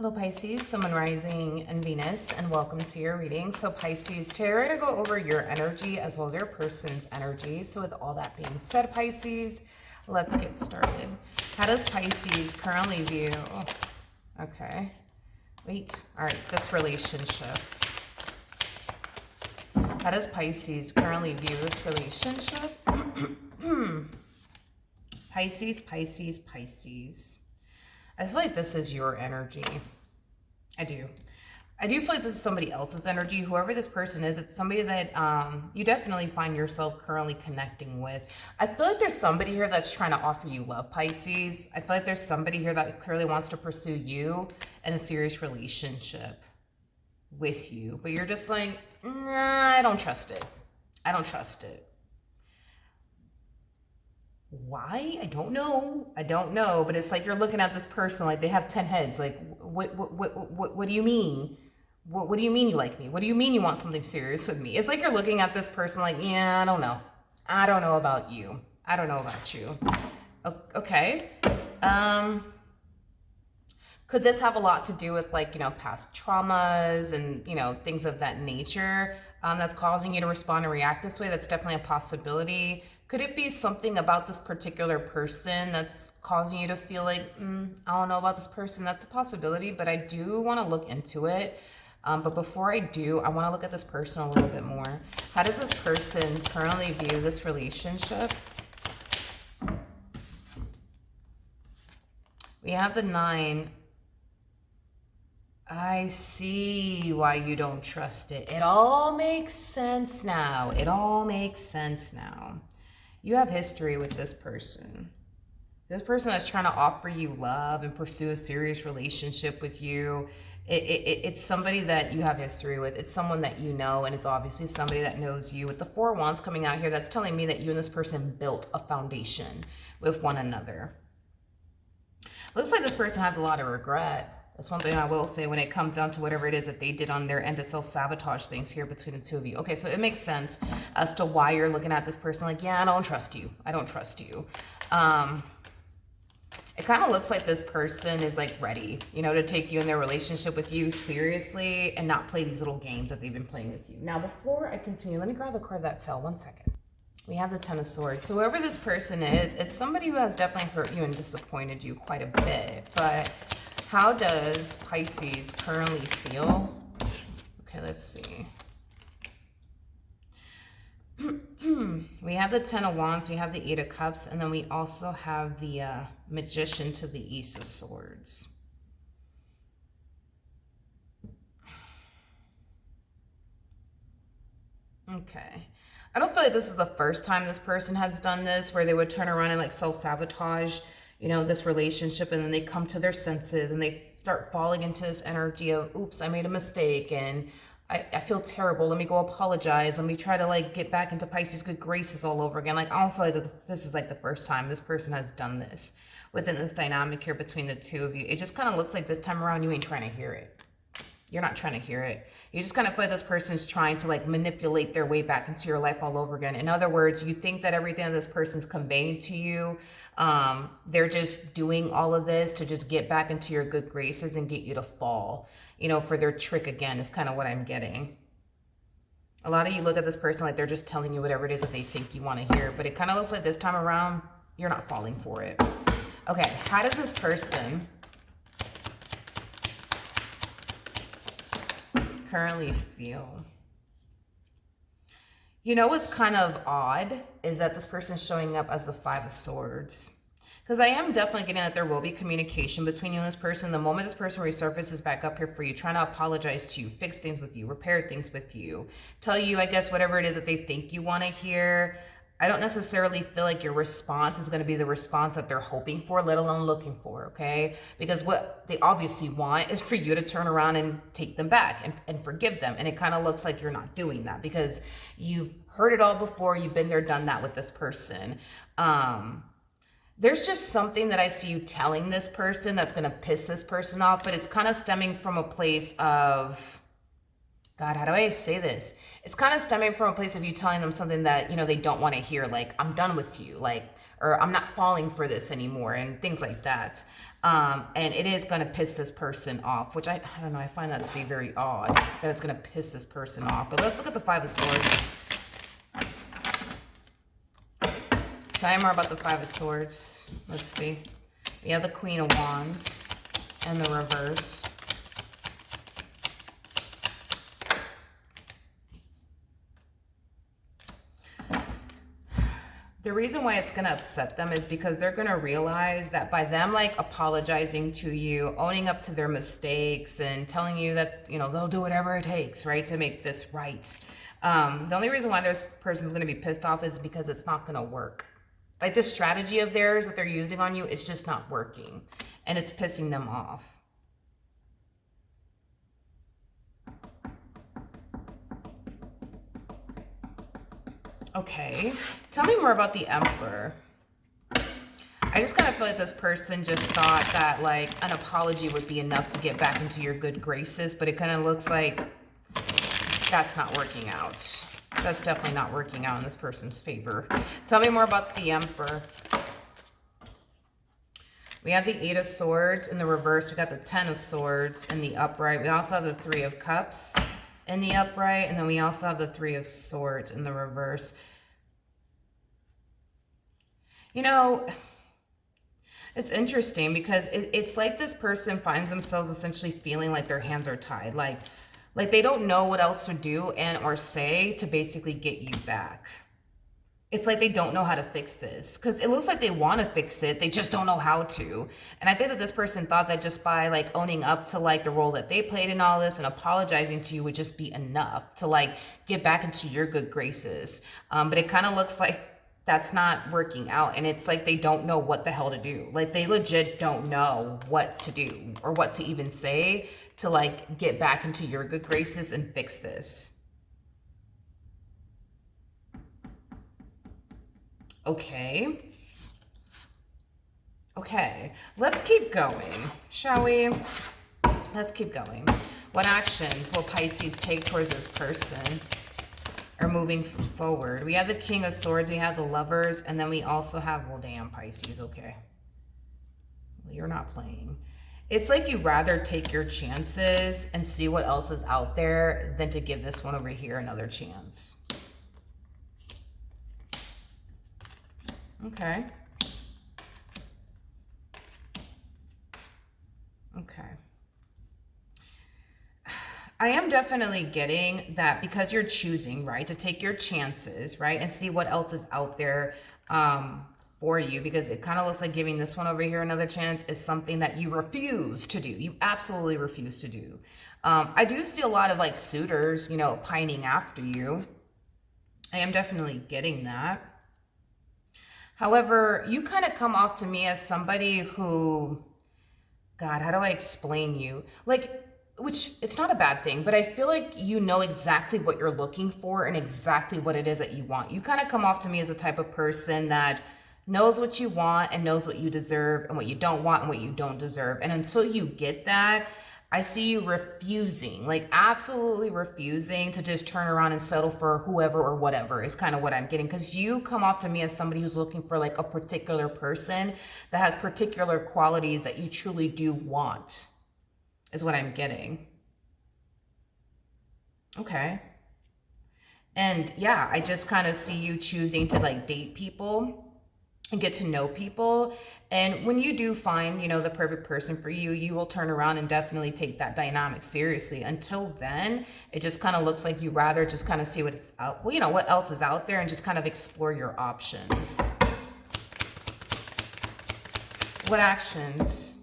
Hello Pisces, Sun, Moon, Rising, and Venus, and welcome to your reading. So Pisces, today we're going to go over your energy as well as your person's energy. So with all that being said, Pisces, let's get started. How does Pisces currently view, okay, wait, all right, this relationship. How does Pisces currently view this relationship? Pisces, Pisces, Pisces. I feel like this is your energy. I do. I do feel like this is somebody else's energy. Whoever this person is, it's somebody that you definitely find yourself currently connecting with. I feel like there's somebody here that's trying to offer you love, Pisces. I feel like there's somebody here that clearly wants to pursue you in a serious relationship with you. But you're just like, nah, I don't trust it. I don't trust it. Why? I don't know. I don't know. But it's like you're looking at this person like they have 10 heads. Like, what do you mean? What do you mean you like me? What do you mean you want something serious with me? It's like you're looking at this person like, yeah, I don't know. I don't know about you. I don't know about you. Okay. Could this have a lot to do with like, past traumas and, things of that nature that's causing you to respond and react this way? That's definitely a possibility. Could it be something about this particular person that's causing you to feel like, I don't know about this person? That's a possibility, but I do want to look into it. But before I do, I want to look at this person a little bit more. How does this person currently view this relationship? We have the 9. I see why you don't trust it. It all makes sense now. It all makes sense now. You have history with this person. This person is trying to offer you love and pursue a serious relationship with you. It's somebody that you have history with. It's someone that you know, and it's obviously somebody that knows you. With the 4 Wands coming out here, that's telling me that you and this person built a foundation with one another. Looks like this person has a lot of regret. That's one thing I will say when it comes down to whatever it is that they did on their end to self-sabotage things here between the two of you. Okay, so it makes sense as to why you're looking at this person like, yeah, I don't trust you. I don't trust you. It kind of looks like this person is like ready, to take you in their relationship with you seriously and not play these little games that they've been playing with you. Now, before I continue, let me grab the card that fell. 1 second. We have the 10 of Swords. So whoever this person is, it's somebody who has definitely hurt you and disappointed you quite a bit. But how does Pisces currently feel? Okay, let's see. We have the 10 of Wands, we have the 8 of Cups, and then we also have the Magician to the East of Swords. Okay. I don't feel like this is the first time this person has done this, where they would turn around and like self-sabotage, this relationship, and then they come to their senses and they start falling into this energy of, oops, I made a mistake and I feel terrible. Let me go apologize. Let me try to like get back into Pisces good graces all over again. Like, I don't feel like this is like the first time this person has done this within this dynamic here between the two of you. It just kind of looks like this time around you ain't trying to hear it. You're not trying to hear it. You just kind of feel like this person's trying to like manipulate their way back into your life all over again. In other words, you think that everything that this person's conveying to you, they're just doing all of this to just get back into your good graces and get you to fall, for their trick again, is kind of what I'm getting. A lot of you look at this person like they're just telling you whatever it is that they think you want to hear, but it kind of looks like this time around, you're not falling for it. Okay, how does this person currently feel? What's kind of odd is that this person's showing up as the 5 of Swords. Because I am definitely getting that there will be communication between you and this person. The moment this person resurfaces back up here for you, trying to apologize to you, fix things with you, repair things with you, tell you, I guess, whatever it is that they think you want to hear, I don't necessarily feel like your response is going to be the response that they're hoping for, let alone looking for, okay? Because what they obviously want is for you to turn around and take them back and forgive them. And it kind of looks like you're not doing that because you've heard it all before. You've been there, done that with this person. There's just something that I see you telling this person that's going to piss this person off, but it's kind of stemming from a place of, God, how do I say this? It's kind of stemming from a place of you telling them something that, they don't want to hear, like, I'm done with you, like, or I'm not falling for this anymore, and things like that. And it is going to piss this person off, which I don't know, I find that to be very odd that it's going to piss this person off. But let's look at the Five of Swords. Tell me more about the Five of Swords. Let's see. We have the Queen of Wands and the reverse. The reason why it's going to upset them is because they're going to realize that by them like apologizing to you, owning up to their mistakes and telling you that, you know, they'll do whatever it takes, right, to make this right. The only reason why this person's going to be pissed off is because it's not going to work. Like this strategy of theirs that they're using on you, it's just not working and it's pissing them off. Okay, tell me more about the Emperor. I just kind of feel like this person just thought that like an apology would be enough to get back into your good graces, but it kind of looks like that's not working out. That's definitely not working out in this person's favor. Tell me more about the Emperor. We have the Eight of Swords in the reverse. We got the Ten of Swords in the upright. We also have the Three of Cups in the upright, and then we also have the Three of Swords in the reverse. You know, it's interesting because it's like this person finds themselves essentially feeling like their hands are tied, like they don't know what else to do and or say to basically get you back. It's like they don't know how to fix this because it looks like they want to fix it. They just don't know how to. And I think that this person thought that just by like owning up to like the role that they played in all this and apologizing to you would just be enough to like get back into your good graces. But it kind of looks like that's not working out. And it's like they don't know what the hell to do. Like they legit don't know what to do or what to even say to like get back into your good graces and fix this. Okay. Okay. Let's keep going, shall we? Let's keep going. What actions will Pisces take towards this person or moving forward? We have the King of Swords, we have the Lovers, and then we also have, well, damn, Pisces, okay. Well, you're not playing. It's like you'd rather take your chances and see what else is out there than to give this one over here another chance. Okay. Okay. I am definitely getting that because you're choosing, right, to take your chances, right, and see what else is out there for you, because it kind of looks like giving this one over here another chance is something that you refuse to do. You absolutely refuse to do. I do see a lot of like suitors, you know, pining after you. I am definitely getting that. However, you kind of come off to me as somebody who, God, how do I explain you? Like, which it's not a bad thing, but I feel like you know exactly what you're looking for and exactly what it is that you want. You kind of come off to me as a type of person that knows what you want and knows what you deserve and what you don't want and what you don't deserve. And until you get that, I see you refusing, like absolutely refusing to just turn around and settle for whoever or whatever is kind of what I'm getting. Because you come off to me as somebody who's looking for like a particular person that has particular qualities that you truly do want, is what I'm getting. Okay. And yeah, I just kind of see you choosing to like date people and get to know people. And when you do find, you know, the perfect person for you, you will turn around and definitely take that dynamic seriously. Until then, it just kind of looks like you rather just kind of see what's out, well, you know, what else is out there and just kind of explore your options. What actions?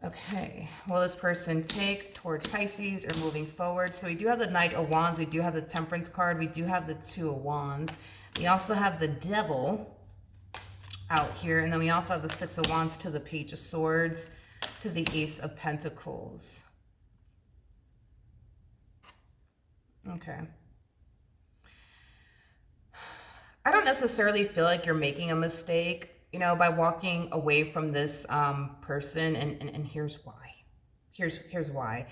Okay, will this person take towards Pisces or moving forward? So we do have the Knight of Wands, we do have the Temperance card, we do have the Two of Wands. We also have the Devil out here, and then we also have the Six of Wands to the Page of Swords to the Ace of Pentacles. Okay. I don't necessarily feel like you're making a mistake, you know, by walking away from this person, and here's why. Here's why.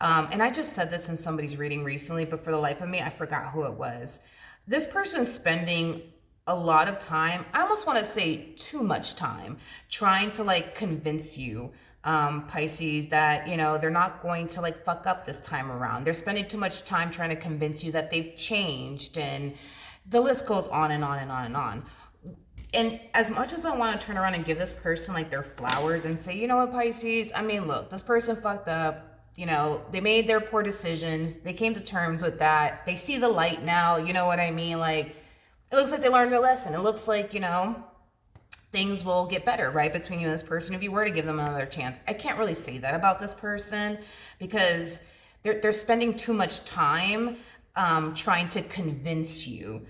And I just said this in somebody's reading recently, but for the life of me, I forgot who it was. This person's spending a lot of time, I almost want to say too much time, trying to like convince you, Pisces, that, you know, they're not going to like fuck up this time around. They're spending too much time trying to convince you that they've changed, and the list goes on and on and on and on. And as much as I want to turn around and give this person like their flowers and say, you know what, Pisces, I mean, look, this person fucked up. You know, they made their poor decisions. They came to terms with that. They see the light now. You know what I mean? Like, it looks like they learned their lesson. It looks like, you know, things will get better, right, between you and this person if you were to give them another chance. I can't really say that about this person because they're spending too much time trying to convince you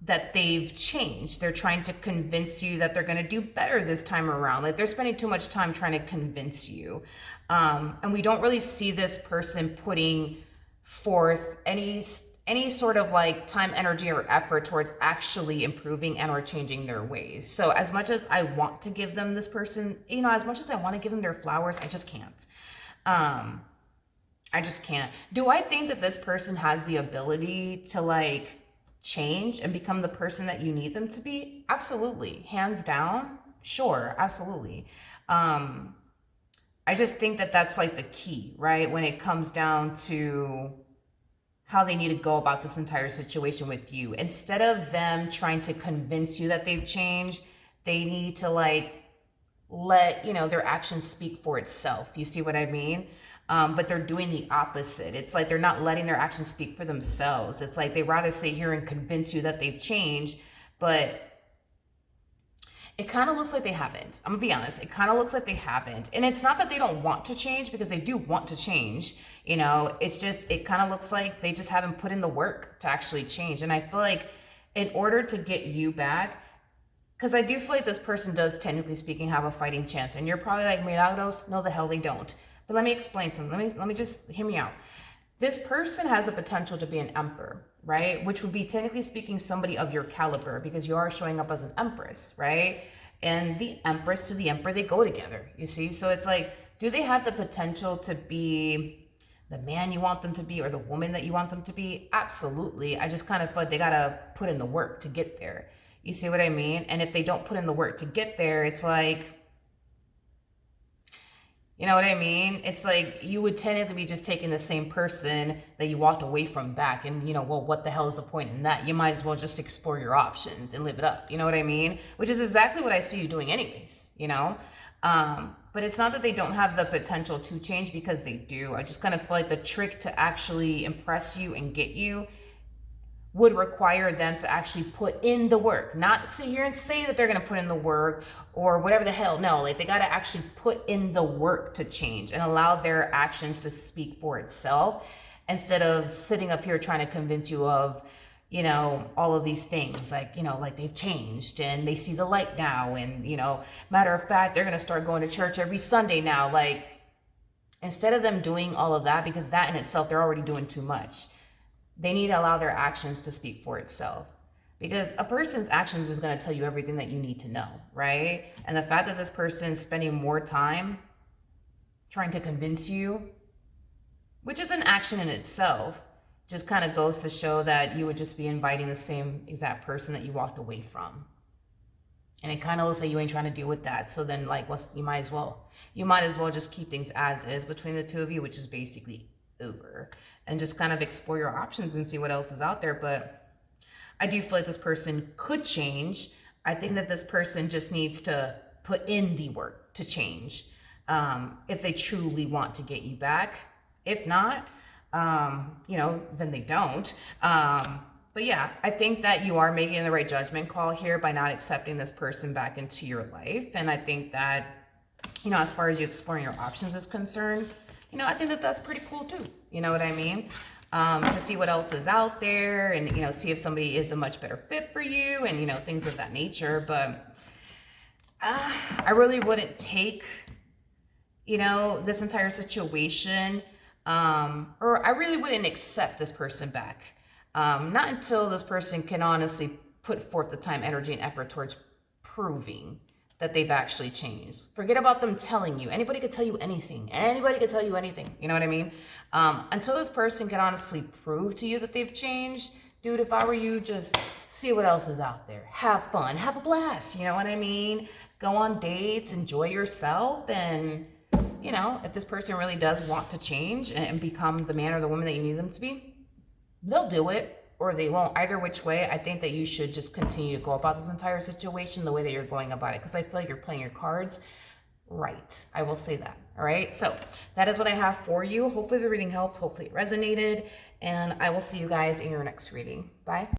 that they've changed. They're trying to convince you that they're going to do better this time around. Like, they're spending too much time trying to convince you. And we don't really see this person putting forth any sort of like time, energy, or effort towards actually improving and or changing their ways. So as much as I want to give them this person, you know, as much as I want to give them their flowers, I just can't. I just can't. Do I think that this person has the ability to like change and become the person that you need them to be? Absolutely. Hands down. Sure. Absolutely. I just think that that's like the key, right? When it comes down to how they need to go about this entire situation with you. Instead of them trying to convince you that they've changed, they need to like let, you know, their actions speak for itself. You see what I mean? But they're doing the opposite. It's like they're not letting their actions speak for themselves. It's like they rather sit here and convince you that they've changed, but it kind of looks like they haven't. I'm gonna be honest. It kind of looks like they haven't. And it's not that they don't want to change, because they do want to change. You know, it's just, it kind of looks like they just haven't put in the work to actually change. And I feel like in order to get you back, because I do feel like this person does, technically speaking, have a fighting chance. And you're probably like, Milagros, no, the hell they don't. But let me explain something. Let me just hear me out. This person has the potential to be an emperor, right? Which would be, technically speaking, somebody of your caliber, because you are showing up as an empress, right? And the empress to the emperor, they go together, you see? So it's like, do they have the potential to be the man you want them to be, or the woman that you want them to be? Absolutely. I just kind of feel like they gotta put in the work to get there. You see what I mean? And if they don't put in the work to get there, it's like, you know what I mean? It's like you would technically be just taking the same person that you walked away from back. And, you know, well, what the hell is the point in that? You might as well just explore your options and live it up. You know what I mean? Which is exactly what I see you doing anyways, you know? But it's not that they don't have the potential to change, because they do. I just kind of feel like the trick to actually impress you and get you would require them to actually put in the work, not sit here and say that they're going to put in the work or whatever the hell. No, like they got to actually put in the work to change and allow their actions to speak for itself, instead of sitting up here trying to convince you of, you know, all of these things, like, you know, like they've changed and they see the light now. And, you know, matter of fact, they're going to start going to church every Sunday now. Like, instead of them doing all of that, because that in itself, they're already doing too much. They need to allow their actions to speak for itself, because a person's actions is going to tell you everything that you need to know, right? And the fact that this person is spending more time trying to convince you, which is an action in itself, just kind of goes to show that you would just be inviting the same exact person that you walked away from. And it kind of looks like you ain't trying to deal with that. So then, like, you might as well just keep things as is between the two of you, which is basically over, and just kind of explore your options and see what else is out there. But I do feel like this person could change. I think that this person just needs to put in the work to change, if they truly want to get you back. If not, you know, then they don't. But yeah, I think that you are making the right judgment call here by not accepting this person back into your life. And I think that, you know, as far as you exploring your options is concerned, you know, I think that that's pretty cool too. You know what I mean? To see what else is out there, and, you know, see if somebody is a much better fit for you, and, you know, things of that nature. But I really wouldn't take, you know, this entire situation, or I really wouldn't accept this person back. Not until this person can honestly put forth the time, energy, and effort towards proving that they've actually changed. Forget about them telling you. Anybody could tell you anything. Anybody could tell you anything. You know what I mean? Until this person can honestly prove to you that they've changed, dude, if I were you, just see what else is out there. Have fun, have a blast, you know what I mean? Go on dates, enjoy yourself, and you know, if this person really does want to change and become the man or the woman that you need them to be, they'll do it or they won't. Either which way, I think that you should just continue to go about this entire situation the way that you're going about it, because I feel like you're playing your cards right. I will say that. All right. So that is what I have for you. Hopefully the reading helped. Hopefully it resonated. And I will see you guys in your next reading. Bye.